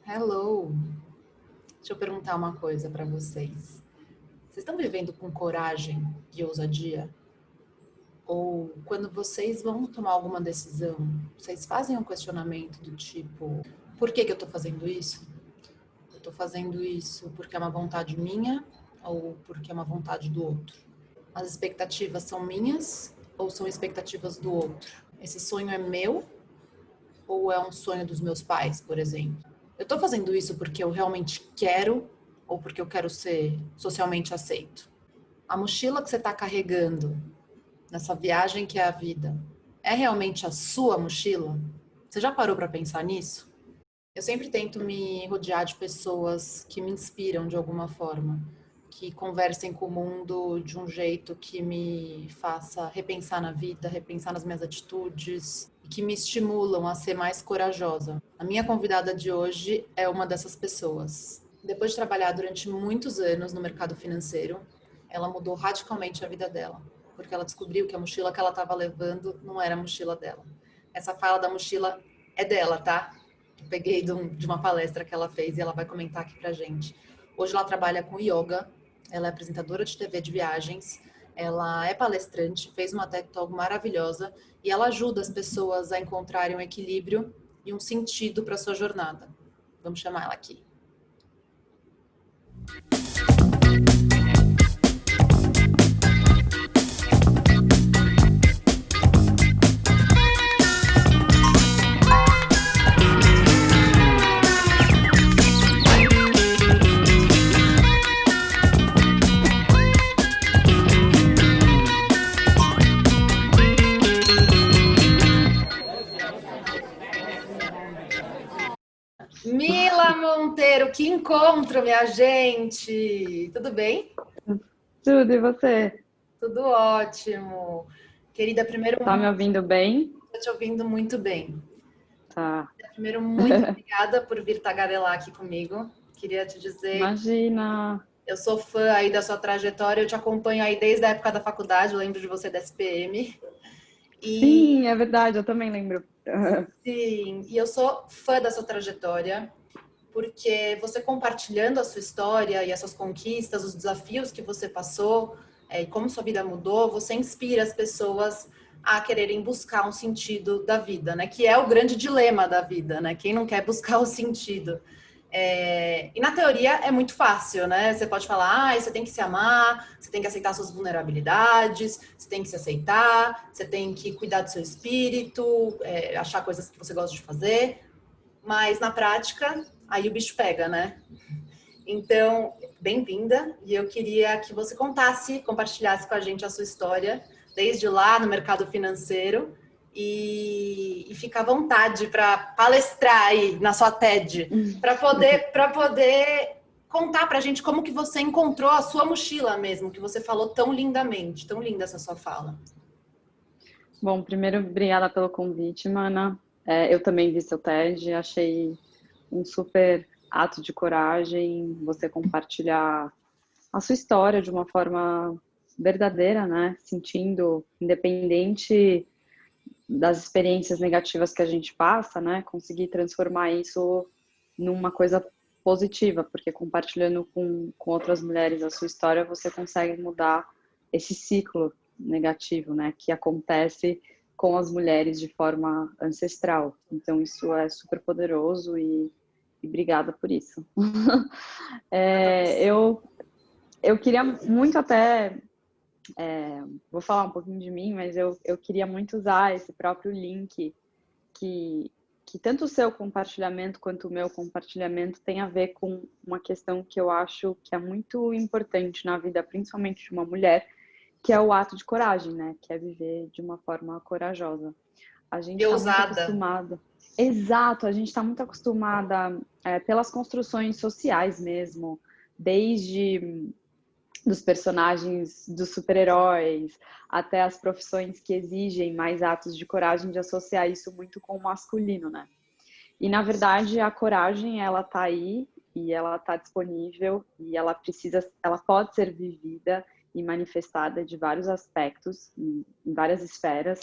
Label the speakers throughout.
Speaker 1: Hello! Deixa eu perguntar uma coisa para vocês. Vocês estão vivendo com coragem e ousadia? Ou quando vocês vão tomar alguma decisão, vocês fazem um questionamento do tipo: por que que eu estou fazendo isso? Eu estou fazendo isso porque é uma vontade minha ou porque é uma vontade do outro? As expectativas são minhas ou são expectativas do outro? Esse sonho é meu ou é um sonho dos meus pais, por exemplo? Eu estou fazendo isso porque eu realmente quero ou porque eu quero ser socialmente aceito? A mochila que você está carregando nessa viagem que é a vida é realmente a sua mochila? Você já parou para pensar nisso? Eu sempre tento me rodear de pessoas que me inspiram de alguma forma, que conversem com o mundo de um jeito que me faça repensar na vida, repensar nas minhas atitudes e que me estimulam a ser mais corajosa. A minha convidada de hoje é uma dessas pessoas. Depois de trabalhar durante muitos anos no mercado financeiro, ela mudou radicalmente a vida dela, porque ela descobriu que a mochila que ela estava levando não era a mochila dela. Essa fala da mochila é dela, tá? Peguei de uma palestra que ela fez e ela vai comentar aqui pra gente. Hoje ela trabalha com yoga, ela é apresentadora de TV de viagens, ela é palestrante, fez uma TED Talk maravilhosa e ela ajuda as pessoas a encontrarem um equilíbrio e um sentido para sua jornada. Vamos chamar ela aqui. Mila Monteiro, que encontro, minha gente! Tudo bem?
Speaker 2: Tudo, e você?
Speaker 1: Tudo ótimo. Querida, primeiro,
Speaker 2: Tá me ouvindo bem?
Speaker 1: estou te ouvindo muito bem.
Speaker 2: Tá.
Speaker 1: Primeiro, muito obrigada por vir tagarelar aqui comigo. Queria te dizer que
Speaker 2: Imagina.
Speaker 1: eu sou fã aí da sua trajetória, eu te acompanho aí desde a época da faculdade, eu lembro de você da SPM. E
Speaker 2: Sim, é verdade, eu também lembro.
Speaker 1: sim, e eu sou fã da sua trajetória, porque você compartilhando a sua história e as suas conquistas, os desafios que você passou, e como sua vida mudou, você inspira as pessoas a quererem buscar um sentido da vida, né? Que é o grande dilema da vida, né? Quem não quer buscar o sentido? E na teoria é muito fácil, né? Você pode falar, você tem que se amar, você tem que aceitar suas vulnerabilidades, você tem que se aceitar, você tem que cuidar do seu espírito, achar coisas que você gosta de fazer, mas na prática, aí o bicho pega, né? Então, bem-vinda, e eu queria que você contasse, compartilhasse com a gente a sua história, desde lá no mercado financeiro, e fica à vontade para palestrar aí na sua TED, para poder contar para a gente como que você encontrou a sua mochila mesmo, que você falou tão lindamente, tão linda essa sua fala.
Speaker 2: Bom, primeiro, obrigada pelo convite, Mana. Eu também vi seu TED, achei um super ato de coragem você compartilhar a sua história de uma forma verdadeira, né? Sentindo, independente das experiências negativas que a gente passa, né? Conseguir transformar isso numa coisa positiva, porque compartilhando com outras mulheres a sua história, você consegue mudar esse ciclo negativo, né? Que acontece com as mulheres de forma ancestral. Então, isso é super poderoso e obrigada por isso. Eu queria muito até vou falar um pouquinho de mim, mas eu queria muito usar esse próprio link que tanto o seu compartilhamento quanto o meu compartilhamento tem a ver com uma questão que eu acho que é muito importante na vida, principalmente de uma mulher, que é o ato de coragem, né? Que é viver de uma forma corajosa. A gente
Speaker 1: Que
Speaker 2: está muito
Speaker 1: ousada.
Speaker 2: acostumada. Exato, a gente está muito acostumada pelas construções sociais mesmo, desde dos personagens dos super-heróis, até as profissões que exigem mais atos de coragem, de associar isso muito com o masculino, né? E na verdade a coragem ela tá aí e ela tá disponível e ela pode ser vivida e manifestada de vários aspectos, em várias esferas.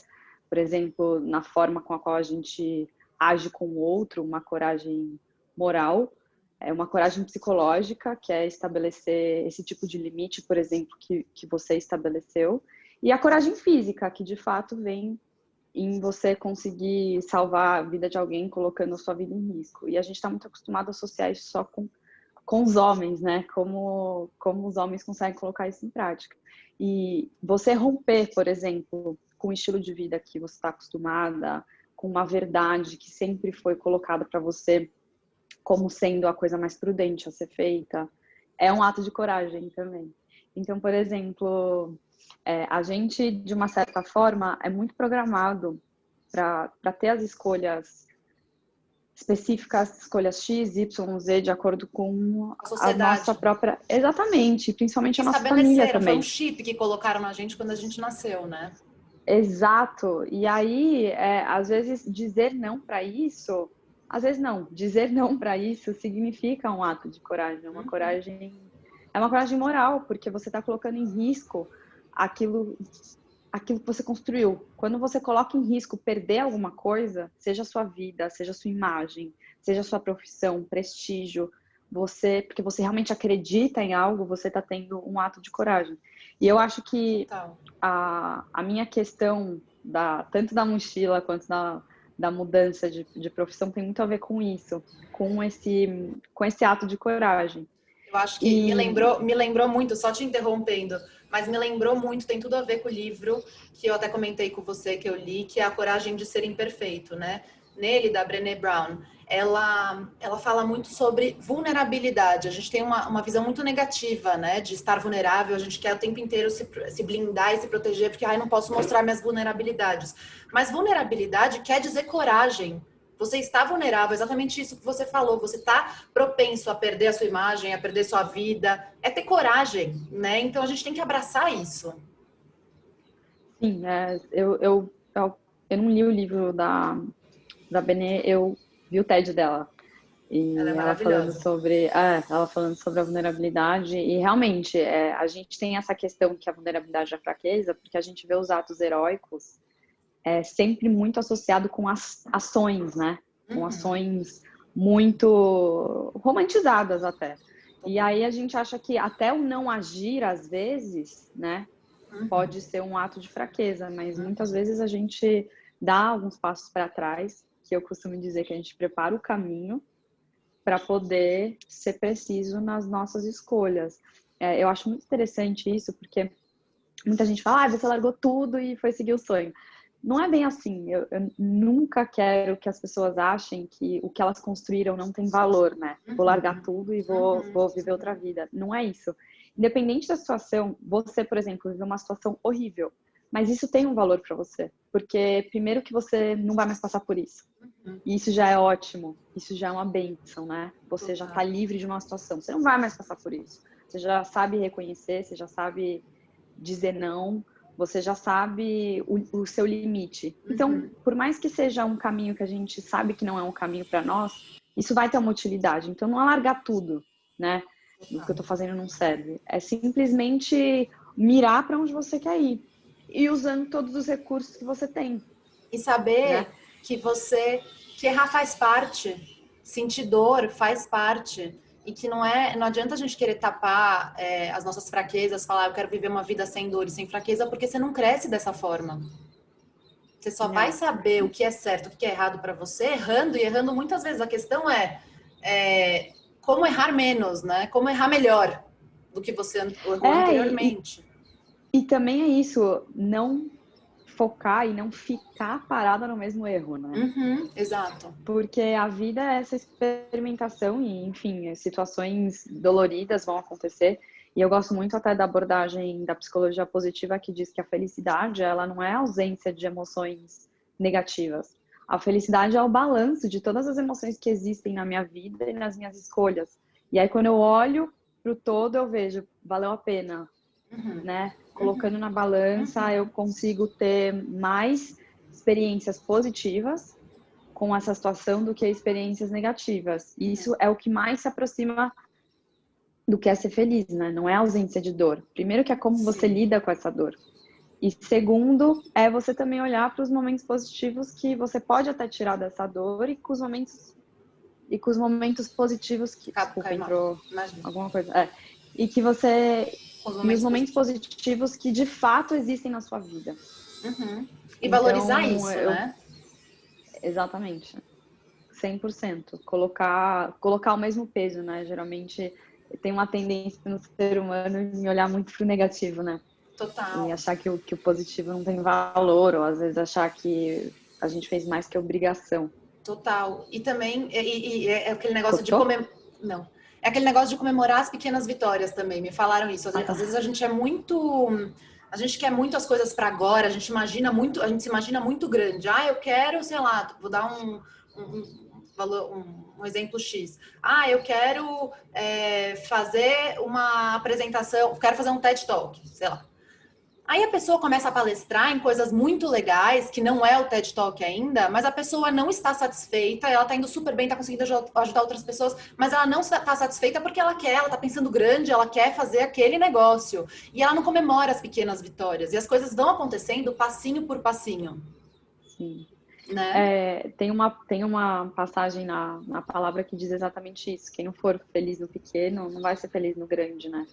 Speaker 2: Por exemplo, na forma com a qual a gente age com o outro, uma coragem moral, é uma coragem psicológica, que é estabelecer esse tipo de limite, por exemplo, que você estabeleceu, e a coragem física, que de fato vem em você conseguir salvar a vida de alguém colocando a sua vida em risco. E a gente está muito acostumado a associar isso só com os homens, né? Como os homens conseguem colocar isso em prática. E você romper, por exemplo, com o estilo de vida que você está acostumada, com uma verdade que sempre foi colocada para você como sendo a coisa mais prudente a ser feita, é um ato de coragem também. Então, por exemplo, a gente, de uma certa forma, é muito programado para ter as escolhas específicas, escolhas X, Y, Z, de acordo com
Speaker 1: A
Speaker 2: a
Speaker 1: sociedade.
Speaker 2: nossa própria... Exatamente, principalmente
Speaker 1: Que
Speaker 2: a nossa família
Speaker 1: estabeleceram, foi um
Speaker 2: também.
Speaker 1: chip que colocaram na gente quando a gente nasceu, né?
Speaker 2: Exato. E aí, às vezes, dizer não para isso... Às vezes não. Dizer não para isso significa um ato de coragem. É uma coragem moral, porque você está colocando em risco aquilo que você construiu. Quando você coloca em risco perder alguma coisa, seja a sua vida, seja a sua imagem, seja a sua profissão, prestígio, porque você realmente acredita em algo, você está tendo um ato de coragem. E eu acho que
Speaker 1: Total.
Speaker 2: a minha questão, tanto da mochila quanto da mudança de profissão, tem muito a ver com isso, com esse ato de coragem.
Speaker 1: Eu acho que
Speaker 2: E
Speaker 1: me lembrou muito, só te interrompendo, mas me lembrou muito, tem tudo a ver com o livro que eu até comentei com você que eu li, que é A Coragem de Ser Imperfeito, né? Nele, da Brené Brown, ela fala muito sobre vulnerabilidade. A gente tem uma visão muito negativa, né? De estar vulnerável, a gente quer o tempo inteiro se blindar e se proteger, porque não posso mostrar minhas vulnerabilidades. Mas vulnerabilidade quer dizer coragem. Você está vulnerável, exatamente isso que você falou. Você está propenso a perder a sua imagem, a perder sua vida. É ter coragem, né? Então a gente tem que abraçar isso.
Speaker 2: sim, eu não li o livro da Benê, eu vi o TED dela.
Speaker 1: Ela é
Speaker 2: E
Speaker 1: maravilhosa.
Speaker 2: ela falando sobre a vulnerabilidade. E realmente, a gente tem essa questão que a vulnerabilidade é a fraqueza, porque a gente vê os atos heróicos sempre muito associado com ações, né? Com ações muito romantizadas até. E aí a gente acha que até o não agir, às vezes, né? Pode ser um ato de fraqueza, mas muitas vezes a gente dá alguns passos para trás, que eu costumo dizer que a gente prepara o caminho para poder ser preciso nas nossas escolhas. Eu acho muito interessante isso, porque muita gente fala, você largou tudo e foi seguir o sonho. Não é bem assim. Eu nunca quero que as pessoas achem que o que elas construíram não tem valor, né? Vou largar tudo e vou viver outra vida. Não é isso. Independente da situação, você, por exemplo, viveu uma situação horrível, mas isso tem um valor para você, porque primeiro que você não vai mais passar por isso. E isso já é ótimo, isso já é uma bênção, né? Você já está livre de uma situação, você não vai mais passar por isso. Você já sabe reconhecer, você já sabe dizer não, você já sabe o seu limite. Então, por mais que seja um caminho que a gente sabe que não é um caminho para nós, isso vai ter uma utilidade. Então, não é largar tudo, né? O que eu tô fazendo não serve. É simplesmente mirar para onde você quer ir e usando todos os recursos que você tem.
Speaker 1: E saber,
Speaker 2: Né?
Speaker 1: que errar faz parte, sentir dor faz parte. E que não adianta a gente querer tapar as nossas fraquezas, falar eu quero viver uma vida sem dor e sem fraqueza, porque você não cresce dessa forma. Você só vai
Speaker 2: Não.
Speaker 1: saber o que é certo, o que é errado para você, errando, e errando muitas vezes. A questão é como errar menos, né? Como errar melhor do que você errou anteriormente.
Speaker 2: E também é isso, não focar e não ficar parada no mesmo erro, né?
Speaker 1: Exato.
Speaker 2: Porque a vida é essa experimentação e, enfim, situações doloridas vão acontecer. E eu gosto muito até da abordagem da psicologia positiva que diz que a felicidade, ela não é a ausência de emoções negativas. A felicidade é o balanço de todas as emoções que existem na minha vida e nas minhas escolhas. E aí, quando eu olho para o todo, eu vejo, valeu a pena, né? Colocando na balança, eu consigo ter mais experiências positivas com essa situação do que experiências negativas. E isso é o que mais se aproxima do que é ser feliz, né? Não é a ausência de dor. Primeiro que é como você lida com essa dor. E segundo, é você também olhar para os momentos positivos que você pode até tirar dessa dor e com os momentos e com os momentos positivos que... Desculpa, entrou
Speaker 1: Imagina.
Speaker 2: alguma coisa. E que você... E os momentos positivos que de fato existem na sua vida.
Speaker 1: Uhum. E
Speaker 2: Então,
Speaker 1: valorizar isso, né?
Speaker 2: Exatamente. 100%. Colocar o mesmo peso, né? Geralmente tem uma tendência no ser humano em olhar muito pro negativo, né?
Speaker 1: Total.
Speaker 2: E achar que o positivo não tem valor, ou às vezes achar que a gente fez mais que obrigação.
Speaker 1: Total. E também é aquele negócio de
Speaker 2: Cortou?
Speaker 1: Não. É aquele negócio de comemorar as pequenas vitórias também. Me falaram isso. Às vezes a gente é muito. A gente quer muito as coisas para agora, a gente se imagina muito grande. Ah, eu quero, sei lá, vou dar um exemplo X. Ah, eu quero fazer uma apresentação, quero fazer um TED Talk, sei lá. Aí a pessoa começa a palestrar em coisas muito legais, que não é o TED Talk ainda, mas a pessoa não está satisfeita, ela está indo super bem, está conseguindo ajudar outras pessoas, mas ela não está satisfeita porque ela está pensando grande, ela quer fazer aquele negócio. E ela não comemora as pequenas vitórias. E as coisas vão acontecendo passinho por passinho.
Speaker 2: Sim.
Speaker 1: Né?
Speaker 2: Tem uma passagem na palavra que diz exatamente isso. Quem não for feliz no pequeno, não vai ser feliz no grande, né?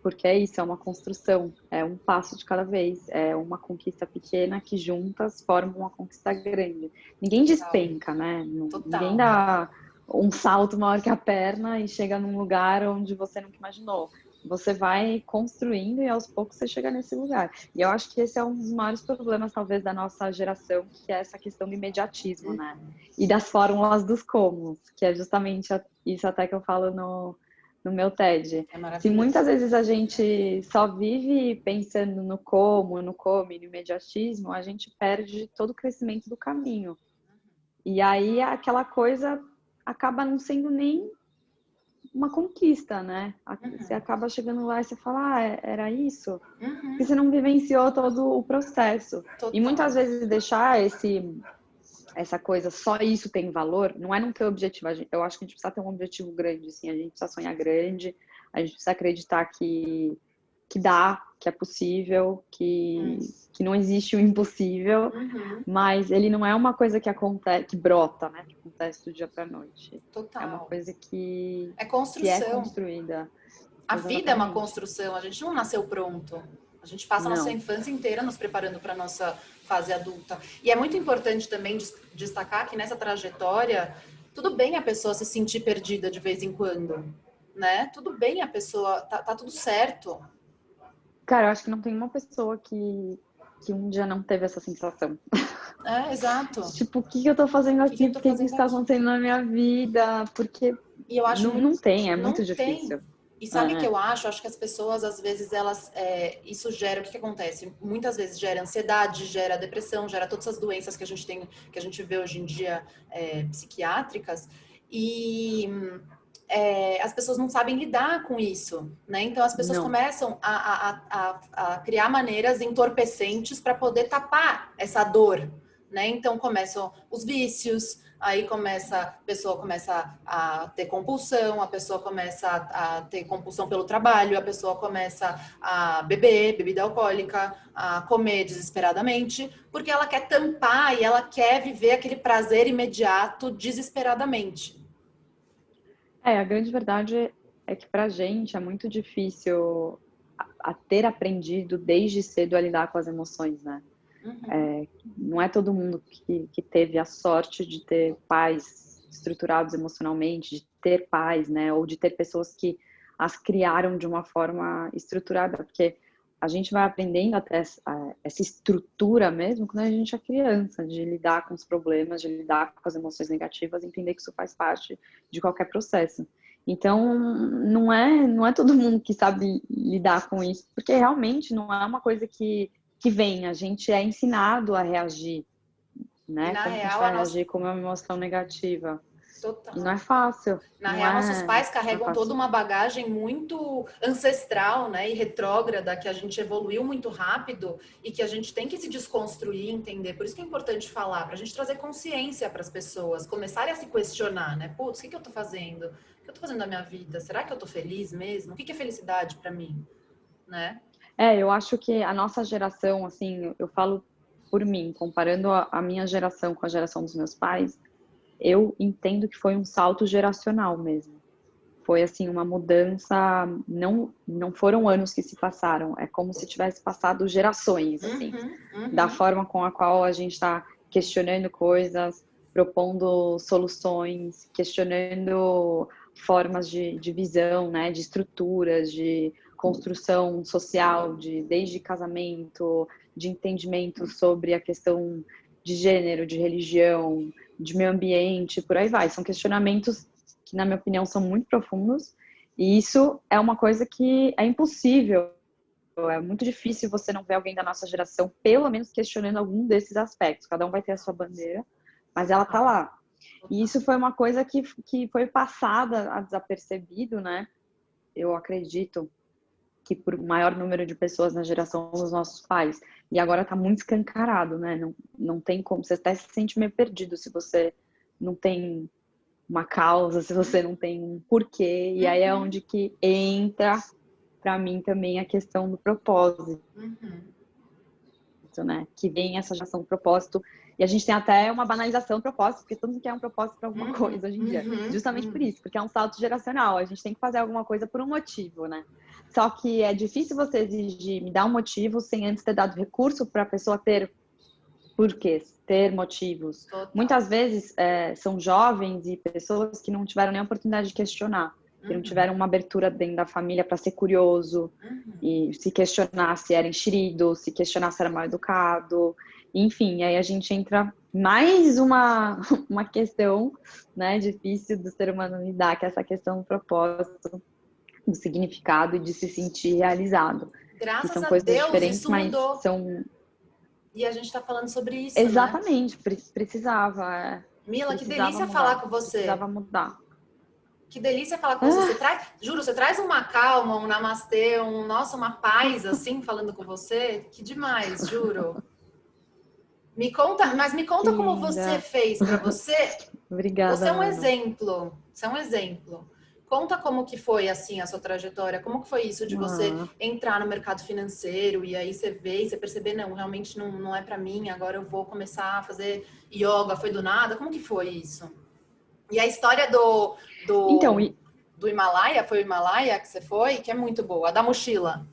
Speaker 2: Porque é isso, é uma construção, é um passo de cada vez, é uma conquista pequena que juntas formam uma conquista grande. Ninguém despenca, né? Ninguém
Speaker 1: Total.
Speaker 2: dá um salto maior que a perna e chega num lugar onde você nunca imaginou. Você vai construindo e aos poucos você chega nesse lugar. E eu acho que esse é um dos maiores problemas, talvez, da nossa geração, que é essa questão do imediatismo, né? E das fórmulas dos como, que é justamente isso até que eu falo no meu TED. Se muitas vezes a gente só vive pensando no como, no come, no imediatismo, a gente perde todo o crescimento do caminho. E aí aquela coisa acaba não sendo nem uma conquista, né? Você acaba chegando lá e você fala, era isso? Porque você não vivenciou todo o processo.
Speaker 1: Total.
Speaker 2: E muitas vezes deixar essa coisa, só isso tem valor, não é não ter objetivo. Eu acho que a gente precisa ter um objetivo grande, assim, a gente precisa sonhar grande, a gente precisa acreditar que dá, que é possível, que não existe o impossível, mas ele não é uma coisa que acontece, que brota, né? Que acontece do dia para noite.
Speaker 1: Total.
Speaker 2: É uma coisa que
Speaker 1: é
Speaker 2: construída.
Speaker 1: A vida é uma construção, a gente não nasceu pronto. A gente passa a nossa infância inteira nos preparando para a nossa fase adulta. E é muito importante também destacar que nessa trajetória, tudo bem a pessoa se sentir perdida de vez em quando, né? Tudo bem a pessoa, tá tudo certo.
Speaker 2: Cara, eu acho que não tem uma pessoa que um dia não teve essa sensação.
Speaker 1: Exato.
Speaker 2: Tipo, o que eu tô fazendo aqui? Por que isso está acontecendo na minha vida? Porque
Speaker 1: e eu acho
Speaker 2: não tem, é muito difícil.
Speaker 1: E sabe o que eu acho? Acho que as pessoas, às vezes, isso gera, o que acontece? Muitas vezes gera ansiedade, gera depressão, gera todas essas doenças que a gente tem, que a gente vê hoje em dia psiquiátricas, e as pessoas não sabem lidar com isso, né? Então as pessoas começam a criar maneiras entorpecentes para poder tapar essa dor, né? Então começam os vícios, aí a pessoa começa a ter compulsão, a pessoa começa a ter compulsão pelo trabalho, a pessoa começa a beber, bebida alcoólica, a comer desesperadamente, porque ela quer tampar e ela quer viver aquele prazer imediato desesperadamente.
Speaker 2: A grande verdade é que pra gente é muito difícil a ter aprendido desde cedo a lidar com as emoções, né? Não é todo mundo que teve a sorte de ter pais estruturados emocionalmente, de ter pais, né? Ou de ter pessoas que as criaram de uma forma estruturada, porque a gente vai aprendendo até essa estrutura mesmo quando a gente é criança, de lidar com os problemas, de lidar com as emoções negativas, entender que isso faz parte de qualquer processo. Então, não é todo mundo que sabe lidar com isso, porque realmente não é uma coisa que vem, a gente é ensinado a reagir, né? Como que a gente vai reagir com uma emoção negativa?
Speaker 1: Total.
Speaker 2: E não é fácil.
Speaker 1: Na real, nossos pais carregam toda uma bagagem muito ancestral, né, e retrógrada, que a gente evoluiu muito rápido e que a gente tem que se desconstruir, entender. Por isso que é importante falar, para a gente trazer consciência para as pessoas, começarem a se questionar, né? Putz, o que eu tô fazendo? O que eu tô fazendo na minha vida? Será que eu tô feliz mesmo? O que é felicidade para mim? Né?
Speaker 2: Eu acho que a nossa geração, assim, eu falo por mim, comparando a minha geração com a geração dos meus pais, eu entendo que foi um salto geracional mesmo. Foi, assim, uma mudança, não foram anos que se passaram, é como se tivesse passado gerações, assim, da forma com a qual a gente está questionando coisas, propondo soluções, questionando formas de visão, né, de estruturas, de construção social, desde casamento, de entendimento sobre a questão de gênero, de religião, de meio ambiente, por aí vai. São questionamentos que, na minha opinião, são muito profundos, e isso é uma coisa que é impossível, é muito difícil você não ver alguém da nossa geração, pelo menos questionando algum desses aspectos. Cada um vai ter a sua bandeira, mas ela tá lá. E isso foi uma coisa que foi passada a desapercebido, né? Eu acredito que por maior número de pessoas na geração dos nossos pais. E agora tá muito escancarado, né? Não tem como, você até se sente meio perdido se você não tem uma causa, se você não tem um porquê. E aí é onde que entra, para mim, também a questão do propósito, né? Que vem essa geração do propósito. E a gente tem até uma banalização do propósito, porque todo mundo quer um propósito para alguma coisa hoje em dia. Justamente por isso, porque é um salto geracional. A gente tem que fazer alguma coisa por um motivo, né? Só que é difícil você exigir, me dar um motivo, sem antes ter dado recurso para a pessoa ter porquês, ter motivos.
Speaker 1: Total.
Speaker 2: Muitas vezes são jovens e pessoas que não tiveram nem a oportunidade de questionar, que não tiveram uma abertura dentro da família para ser curioso e se questionar se era enxerido, se questionar se era mal educado, enfim, aí a gente entra mais uma questão, né, difícil do ser humano lidar, que é essa questão do propósito, do significado e de se sentir realizado.
Speaker 1: Graças
Speaker 2: que são
Speaker 1: a
Speaker 2: coisas
Speaker 1: Deus,
Speaker 2: diferentes,
Speaker 1: isso
Speaker 2: mas
Speaker 1: mudou.
Speaker 2: são...
Speaker 1: E a gente tá falando sobre isso,
Speaker 2: Exatamente,
Speaker 1: né?
Speaker 2: precisava.
Speaker 1: Mila, que
Speaker 2: Precisava
Speaker 1: delícia
Speaker 2: mudar.
Speaker 1: falar com você.
Speaker 2: Precisava mudar.
Speaker 1: Que delícia falar com você. Você traz, juro, você traz uma calma, um namastê, nossa, uma paz, assim, falando com você. Que demais, juro. Me conta, mas me conta como você fez para você.
Speaker 2: Obrigada,
Speaker 1: Você é um
Speaker 2: Ana.
Speaker 1: exemplo. Você é um exemplo. Conta como que foi, assim, a sua trajetória. Como que foi isso de você entrar no mercado financeiro e aí você vê e você perceber, não, realmente não é para mim, agora eu vou começar a fazer yoga. Foi do nada? Como que foi isso? E a história
Speaker 2: Então,
Speaker 1: do Himalaia, foi o Himalaia que você foi? Que é muito boa. A da mochila.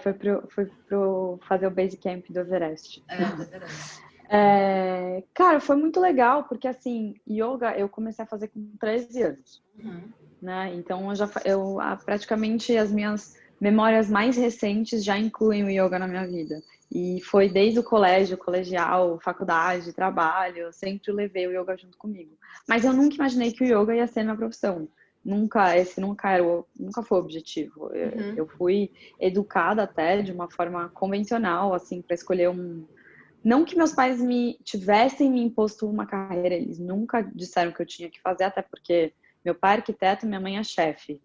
Speaker 2: Foi pro fazer o base camp do Everest.
Speaker 1: Do Everest.
Speaker 2: Cara, foi muito legal, porque assim, yoga eu comecei a fazer com 13 anos. Né? Então, praticamente as minhas memórias mais recentes já incluem o yoga na minha vida. E foi desde o colégio, colegial, faculdade, trabalho, eu sempre levei o yoga junto comigo. Mas eu nunca imaginei que o yoga ia ser minha profissão. Nunca foi o objetivo. Eu fui educada até de uma forma convencional, assim, para escolher um... Não que meus pais tivessem me imposto uma carreira, eles nunca disseram que eu tinha que fazer, até porque meu pai é arquiteto, minha mãe é chefe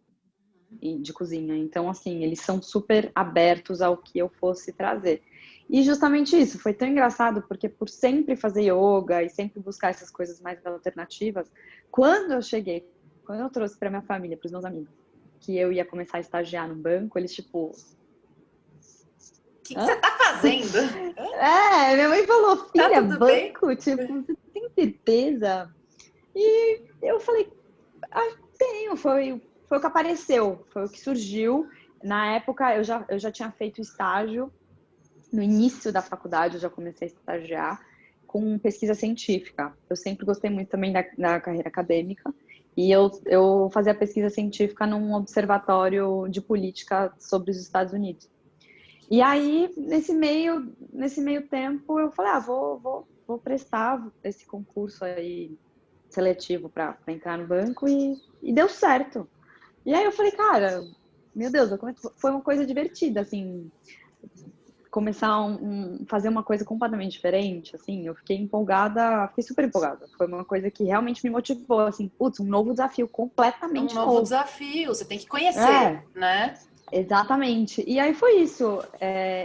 Speaker 2: de cozinha. Então, assim, eles são super abertos ao que eu fosse trazer. E justamente isso, foi tão engraçado, porque por sempre fazer yoga e sempre buscar essas coisas mais alternativas, quando eu trouxe para minha família, para os meus amigos, que eu ia começar a estagiar no banco, eles tipo...
Speaker 1: O que você tá fazendo?
Speaker 2: Minha mãe falou, filha,
Speaker 1: Tá tudo
Speaker 2: banco?
Speaker 1: bem?
Speaker 2: Tipo, você tem certeza? E eu falei, tenho, foi o que apareceu, foi o que surgiu. Na época, eu já tinha feito estágio, no início da faculdade, eu já comecei a estagiar com pesquisa científica. Eu sempre gostei muito também da carreira acadêmica, e eu fazia pesquisa científica num observatório de política sobre os Estados Unidos. E aí, nesse meio tempo, eu falei, vou prestar esse concurso aí seletivo para entrar no banco e deu certo. E aí eu falei, cara, meu Deus, foi uma coisa divertida, assim, começar fazer uma coisa completamente diferente, assim, eu fiquei super empolgada. Foi uma coisa que realmente me motivou, assim, putz, um novo desafio completamente
Speaker 1: novo. Um novo desafio, você tem que conhecer, né?
Speaker 2: Exatamente. E aí foi isso.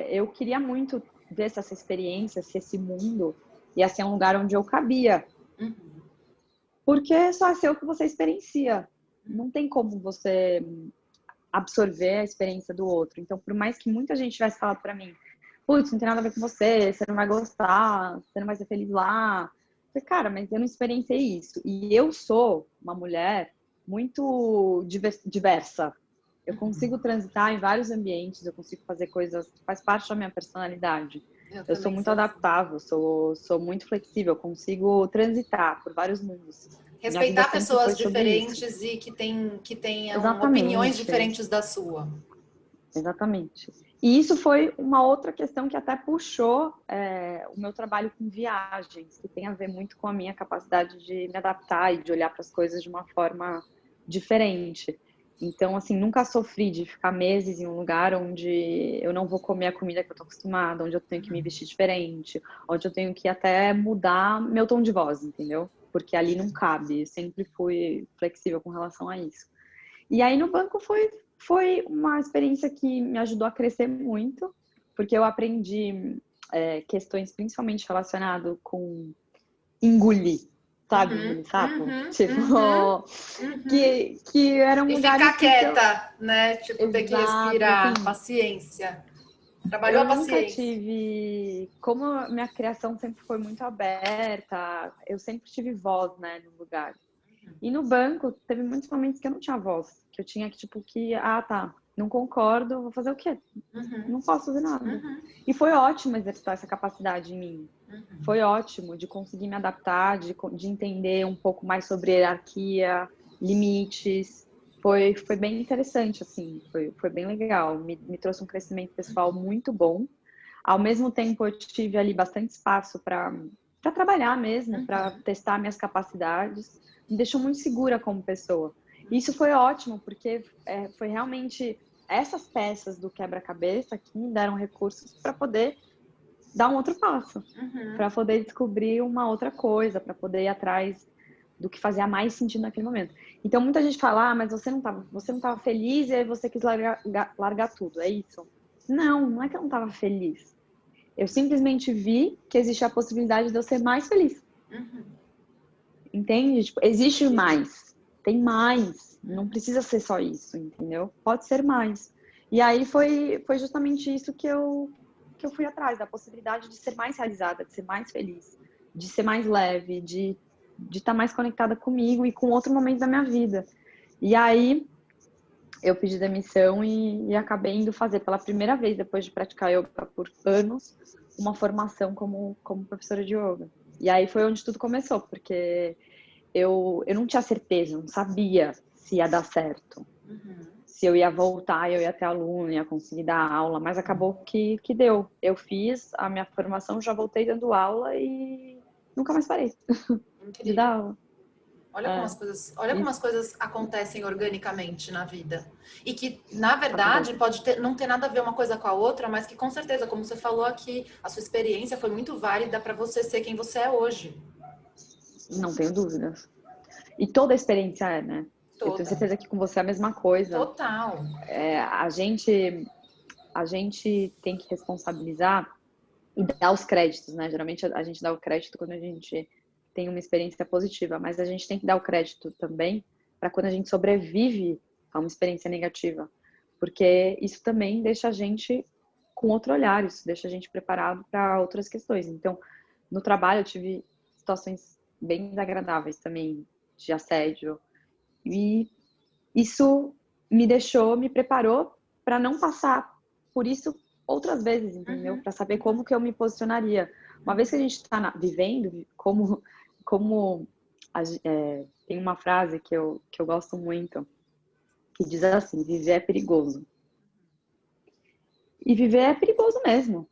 Speaker 2: Eu queria muito ver se essa experiência, se esse mundo ia ser um lugar onde eu cabia. Porque só é seu que você experiencia. Não tem como você absorver a experiência do outro. Então, por mais que muita gente tivesse falado para mim, putz, não tem nada a ver com você não vai gostar, você não vai ser feliz lá, Falei, cara, mas eu não experienciei isso. E eu sou uma mulher muito diversa. Eu consigo transitar em vários ambientes, eu consigo fazer coisas que faz parte da minha personalidade.
Speaker 1: Eu
Speaker 2: Eu sou
Speaker 1: também
Speaker 2: muito
Speaker 1: sou assim.
Speaker 2: adaptável, sou muito flexível, eu consigo transitar por vários mundos. Minha vida
Speaker 1: Respeitar
Speaker 2: sempre foi
Speaker 1: pessoas
Speaker 2: sobre isso.
Speaker 1: diferentes e que tenham opiniões
Speaker 2: Exatamente,
Speaker 1: diferentes da sua.
Speaker 2: exatamente. E isso foi uma outra questão que até puxou o meu trabalho com viagens, que tem a ver muito com a minha capacidade de me adaptar e de olhar para as coisas de uma forma diferente. Então, assim, nunca sofri de ficar meses em um lugar onde eu não vou comer a comida que eu tô acostumada, onde eu tenho que me vestir diferente, onde eu tenho que até mudar meu tom de voz, entendeu? Porque ali não cabe. Eu sempre fui flexível com relação a isso. E aí no banco foi uma experiência que me ajudou a crescer muito, porque eu aprendi questões principalmente relacionadas com engolir, sabe?
Speaker 1: Uhum,
Speaker 2: Engolir sapo?
Speaker 1: uhum,
Speaker 2: Tipo,
Speaker 1: uhum, uhum.
Speaker 2: que eram
Speaker 1: E
Speaker 2: lugares
Speaker 1: ficar
Speaker 2: que eu.
Speaker 1: quieta, né? Tipo, ter que
Speaker 2: Exato,
Speaker 1: respirar,
Speaker 2: assim.
Speaker 1: paciência. Trabalhou a
Speaker 2: Eu nunca
Speaker 1: paciência.
Speaker 2: tive. Como a minha criação sempre foi muito aberta, eu sempre tive voz, né, no lugar. E no banco, teve muitos momentos que eu não tinha voz, que eu tinha que, tipo, tá, não concordo, vou fazer o quê?
Speaker 1: Uhum,
Speaker 2: Não posso fazer nada.
Speaker 1: uhum,
Speaker 2: E foi ótimo exercitar essa capacidade em mim.
Speaker 1: uhum.
Speaker 2: Foi ótimo de conseguir me adaptar, de entender um pouco mais sobre hierarquia, limites. Foi bem interessante, assim, foi bem legal. Me trouxe um crescimento pessoal muito bom. Ao mesmo tempo, eu tive ali bastante espaço para trabalhar mesmo, para
Speaker 1: Uhum.
Speaker 2: testar minhas capacidades. Me deixou muito segura como pessoa. E isso foi ótimo, porque foi realmente essas peças do quebra-cabeça que me deram recursos para poder dar um outro passo,
Speaker 1: Uhum.
Speaker 2: para poder descobrir uma outra coisa, para poder ir atrás do que fazia mais sentido naquele momento. Então, muita gente fala, mas você não estava feliz e aí você quis largar tudo, é isso? Não, não é que eu não estava feliz. Eu simplesmente vi que existe a possibilidade de eu ser mais feliz.
Speaker 1: Uhum.
Speaker 2: Entende? Tipo, existe mais. Tem mais. Não precisa ser só isso, entendeu? Pode ser mais. E aí foi justamente isso que eu fui atrás, da possibilidade de ser mais realizada, de ser mais feliz, de ser mais leve, de estar mais conectada comigo e com outro momento da minha vida. E aí eu pedi demissão e acabei indo fazer pela primeira vez, depois de praticar yoga por anos, uma formação como professora de yoga. E aí foi onde tudo começou, porque eu não tinha certeza, não sabia se ia dar certo,
Speaker 1: Uhum.
Speaker 2: se eu ia voltar, eu ia ter aluno, ia conseguir dar aula, mas acabou que deu. Eu fiz a minha formação, já voltei dando aula e nunca mais parei de
Speaker 1: Incrível.
Speaker 2: dar aula. É,
Speaker 1: Olha como
Speaker 2: isso
Speaker 1: as coisas acontecem organicamente na vida. E que, na verdade,
Speaker 2: acontece.
Speaker 1: não ter nada a ver uma coisa com a outra, mas que com certeza, como você falou aqui, a sua experiência foi muito válida para você ser quem você é hoje.
Speaker 2: Não tenho dúvidas. E toda a experiência né? Eu tenho
Speaker 1: Toda.
Speaker 2: certeza que com você é a mesma coisa.
Speaker 1: Total.
Speaker 2: A gente tem que responsabilizar e dar os créditos, né? Geralmente a gente dá o crédito quando a gente tem uma experiência positiva, mas a gente tem que dar o crédito também para quando a gente sobrevive a uma experiência negativa, porque isso também deixa a gente com outro olhar, isso deixa a gente preparado para outras questões. Então, no trabalho eu tive situações bem desagradáveis também de assédio e isso me preparou para não passar por isso outras vezes, entendeu?
Speaker 1: Uhum,
Speaker 2: Para saber
Speaker 1: uhum,
Speaker 2: como que eu me posicionaria. Uma vez que a gente está vivendo, como tem uma frase que eu gosto muito, que diz assim, viver é perigoso. E viver é perigoso mesmo.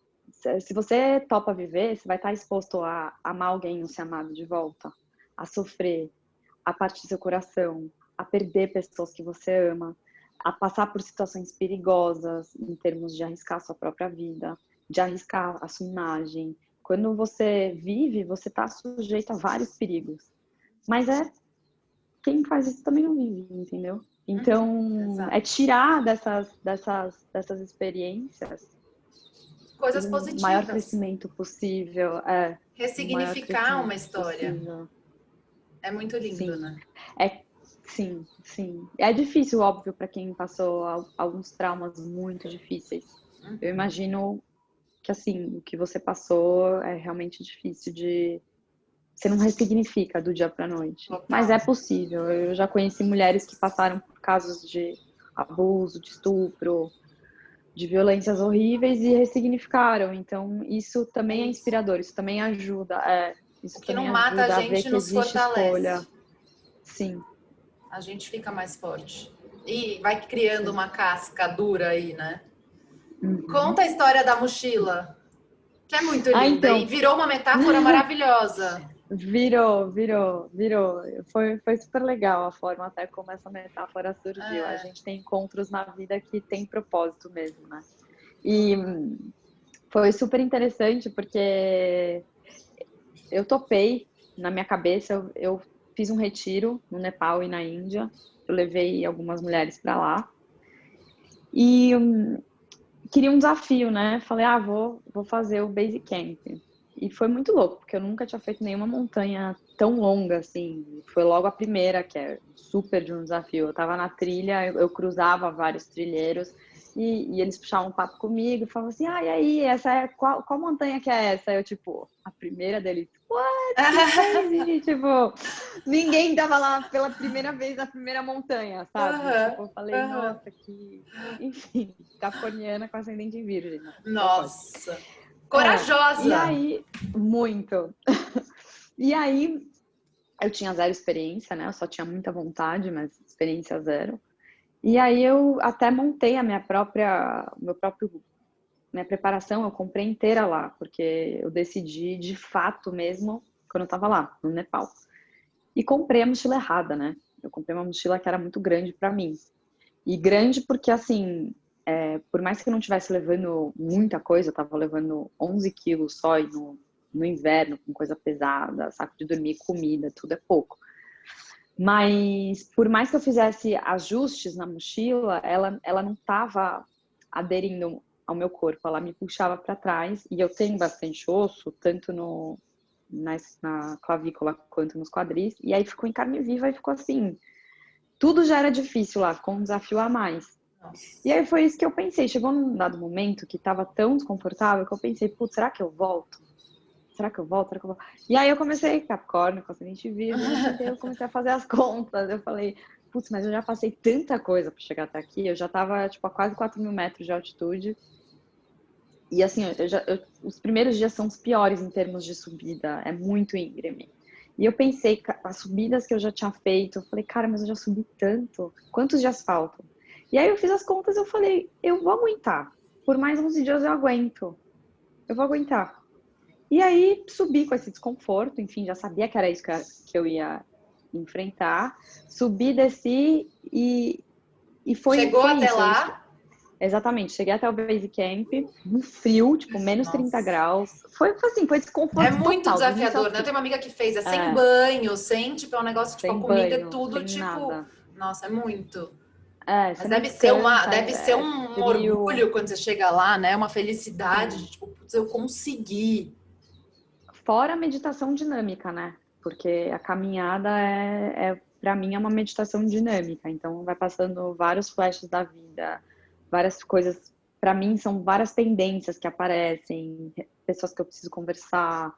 Speaker 2: Se você topa viver, você vai estar exposto a amar alguém e não ser amado de volta, a sofrer, a partir do seu coração, a perder pessoas que você ama, a passar por situações perigosas em termos de arriscar a sua própria vida, de arriscar a sua imagem. Quando você vive, você está sujeito a vários perigos. Mas quem faz isso também não vive, entendeu?
Speaker 1: uhum.
Speaker 2: Então, é
Speaker 1: Exato.
Speaker 2: tirar dessas experiências
Speaker 1: Coisas
Speaker 2: o maior
Speaker 1: positivas.
Speaker 2: crescimento possível, o maior
Speaker 1: Ressignificar uma
Speaker 2: crescimento
Speaker 1: história.
Speaker 2: possível.
Speaker 1: É muito lindo,
Speaker 2: Sim,
Speaker 1: né?
Speaker 2: sim, sim. É difícil, óbvio, para quem passou alguns traumas muito difíceis. Eu
Speaker 1: Uhum.
Speaker 2: imagino que, assim, o que você passou é realmente difícil você não ressignifica do dia para a noite.
Speaker 1: Total.
Speaker 2: Mas é possível. Eu já conheci mulheres que passaram por casos de abuso, de estupro, de violências horríveis e ressignificaram. Então, isso também é inspirador, isso também ajuda. Isso
Speaker 1: O que não
Speaker 2: também
Speaker 1: mata a
Speaker 2: ajuda a ver
Speaker 1: gente
Speaker 2: que
Speaker 1: nos
Speaker 2: existe escolha.
Speaker 1: fortalece.
Speaker 2: Sim.
Speaker 1: A gente fica mais forte. E vai criando uma casca dura aí, né? Conta a história da mochila, que é muito linda
Speaker 2: Então,
Speaker 1: e virou uma metáfora maravilhosa.
Speaker 2: virou. Foi super legal a forma até como essa metáfora surgiu. A gente tem encontros na vida que tem propósito mesmo, né? E foi super interessante porque eu topei, na minha cabeça, eu fiz um retiro no Nepal e na Índia. Eu levei algumas mulheres para lá. E queria um desafio, né? Falei, vou fazer o Base Camp. E foi muito louco, porque eu nunca tinha feito nenhuma montanha tão longa, assim. Foi logo a primeira, que é super de um desafio. Eu tava na trilha, eu cruzava vários trilheiros, e eles puxavam um papo comigo, e falavam assim, e aí, qual montanha que é essa? Eu, tipo, a primeira deles, what? Que crazy! Tipo, ninguém tava lá pela primeira vez na primeira montanha, sabe? Tipo, eu falei, nossa, que... Enfim, capricorniana com ascendente em virgem, né? Só pode.
Speaker 1: Nossa! Corajosa!
Speaker 2: E aí, muito. E aí, eu tinha zero experiência, né? Eu só tinha muita vontade, mas experiência zero. E aí eu até montei a minha preparação, eu comprei inteira lá, porque eu decidi de fato mesmo quando eu tava lá, no Nepal. E comprei a mochila errada, né? Eu comprei uma mochila que era muito grande para mim. E grande porque, assim, por mais que eu não estivesse levando muita coisa, eu tava levando 11 quilos só e no inverno, com coisa pesada, saco de dormir, comida, tudo é pouco. Mas por mais que eu fizesse ajustes na mochila, ela não estava aderindo ao meu corpo, ela me puxava para trás. E eu tenho bastante osso, tanto na clavícula quanto nos quadris. E aí ficou em carne viva e ficou assim. Tudo já era difícil lá, ficou um desafio a mais.
Speaker 1: Nossa.
Speaker 2: E aí foi isso que eu pensei. Chegou num dado momento que estava tão desconfortável que eu pensei, putz, será que eu volto? Será que eu volto? Será que eu volto? E aí eu comecei, Capricórnio, com ascendente virgem, não sei o que, eu comecei a fazer as contas. Eu falei, putz, mas eu já passei tanta coisa para chegar até aqui. Eu já tava, tipo, a quase 4.000 metros de altitude. E assim, os primeiros dias são os piores em termos de subida. É muito íngreme. E eu pensei, as subidas que eu já tinha feito, eu falei, cara, mas eu já subi tanto. Quantos dias faltam? E aí eu fiz as contas e eu falei, eu vou aguentar. Por mais 11 dias eu aguento. Eu vou aguentar. E aí subi com esse desconforto, enfim, já sabia que era isso que eu ia enfrentar. Subi, desci e foi
Speaker 1: Chegou até
Speaker 2: isso.
Speaker 1: lá?
Speaker 2: Exatamente, cheguei até o base camp, no frio, tipo, menos 30
Speaker 1: Nossa.
Speaker 2: graus. Foi assim, foi
Speaker 1: É
Speaker 2: desconforto
Speaker 1: muito
Speaker 2: total, do início ao
Speaker 1: desafiador, né? Eu
Speaker 2: fim.
Speaker 1: tenho uma amiga que fez, sem
Speaker 2: É,
Speaker 1: banho, sem, tipo, é um negócio, tipo, a
Speaker 2: sem
Speaker 1: comida é
Speaker 2: banho,
Speaker 1: tudo,
Speaker 2: sem
Speaker 1: tipo,
Speaker 2: nada.
Speaker 1: nossa, é muito. Mas
Speaker 2: Você não descansa,
Speaker 1: deve ser
Speaker 2: é
Speaker 1: um
Speaker 2: frio.
Speaker 1: orgulho quando você chega lá, né? Uma felicidade
Speaker 2: Sim.
Speaker 1: de, tipo, putz, eu consegui.
Speaker 2: Fora a meditação dinâmica, né? Porque a caminhada para mim, é uma meditação dinâmica. Então, vai passando vários flashes da vida, várias coisas. Para mim, são várias pendências que aparecem, pessoas que eu preciso conversar,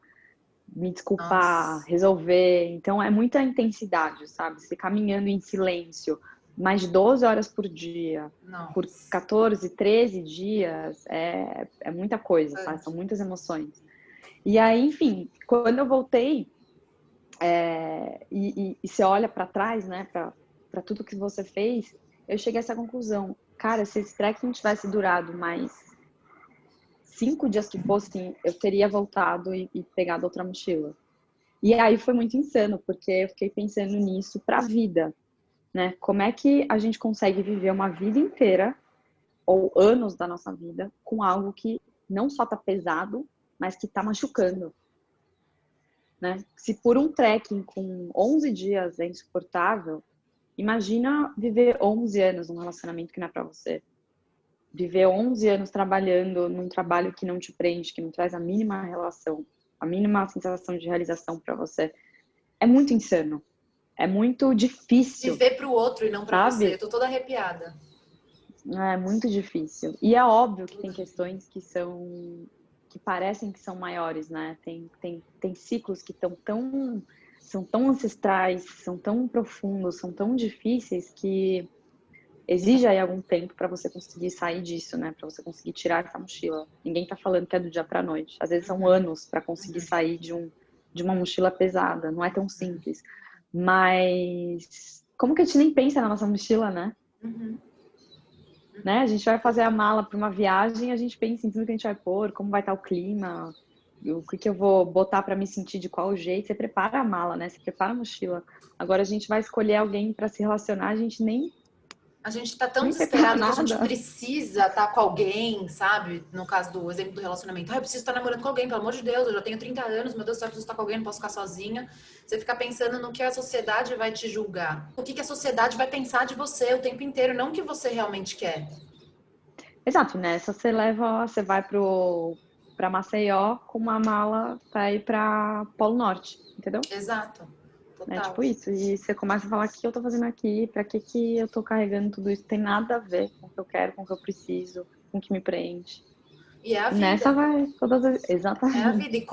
Speaker 2: me desculpar,
Speaker 1: Nossa.
Speaker 2: resolver. Então, é muita intensidade, sabe? Você caminhando em silêncio, mais de 12 horas por dia, por
Speaker 1: Nossa.
Speaker 2: 14, 13 dias, é muita coisa, sabe? São muitas emoções. E aí, enfim, quando eu voltei, e você olha para trás, né, para tudo que você fez, eu cheguei a essa conclusão. Cara, se esse trekking tivesse durado mais 5 dias que fossem, eu teria voltado e pegado outra mochila. E aí foi muito insano, porque eu fiquei pensando nisso para a vida, né? Como é que a gente consegue viver uma vida inteira, ou anos da nossa vida, com algo que não só tá pesado, mas que tá machucando, né? Se por um trekking com 11 dias é insuportável, imagina viver 11 anos num relacionamento que não é para você. Viver 11 anos trabalhando num trabalho que não te prende, que não traz a mínima relação, a mínima sensação de realização para você. É muito insano. É muito difícil,
Speaker 1: Viver pro outro e não pra você. Eu
Speaker 2: sabe?
Speaker 1: tô toda arrepiada.
Speaker 2: É muito difícil. E é óbvio que tem questões que são que parecem que são maiores, né? Tem ciclos que são tão ancestrais, são tão profundos, são tão difíceis que exige aí algum tempo para você conseguir sair disso, né? Para você conseguir tirar essa mochila. Ninguém tá falando que é do dia para noite. Às vezes são anos para conseguir sair de uma mochila pesada. Não é tão simples. Mas como que a gente nem pensa na nossa mochila, né? Né? A gente vai fazer a mala para uma viagem, a gente pensa em tudo que a gente vai pôr, como vai estar o clima, o que eu vou botar para me sentir de qual jeito. Você prepara a mala, né? Você prepara a mochila. Agora a gente vai escolher alguém para se relacionar, a gente
Speaker 1: A gente tá tão
Speaker 2: nem prepara
Speaker 1: desesperado que a gente
Speaker 2: nada.
Speaker 1: precisa estar com alguém, sabe? No caso do exemplo do relacionamento. Eu preciso estar namorando com alguém, pelo amor de Deus, eu já tenho 30 anos, meu Deus do céu, eu preciso estar com alguém, não posso ficar sozinha. Você fica pensando no que a sociedade vai te julgar. O que a sociedade vai pensar de você o tempo inteiro, não o que você realmente quer.
Speaker 2: Exato, nessa você vai para Maceió com uma mala para ir para Polo Norte, entendeu?
Speaker 1: Exato.
Speaker 2: É
Speaker 1: Total.
Speaker 2: tipo isso. E você começa a falar: o que eu tô fazendo aqui? Pra que eu tô carregando tudo isso? Tem nada a ver com o que eu quero, com o que eu preciso, com o que me preenche.
Speaker 1: E é a
Speaker 2: E nessa
Speaker 1: vida.
Speaker 2: vai todas as...
Speaker 1: É a vida.
Speaker 2: Exatamente.
Speaker 1: E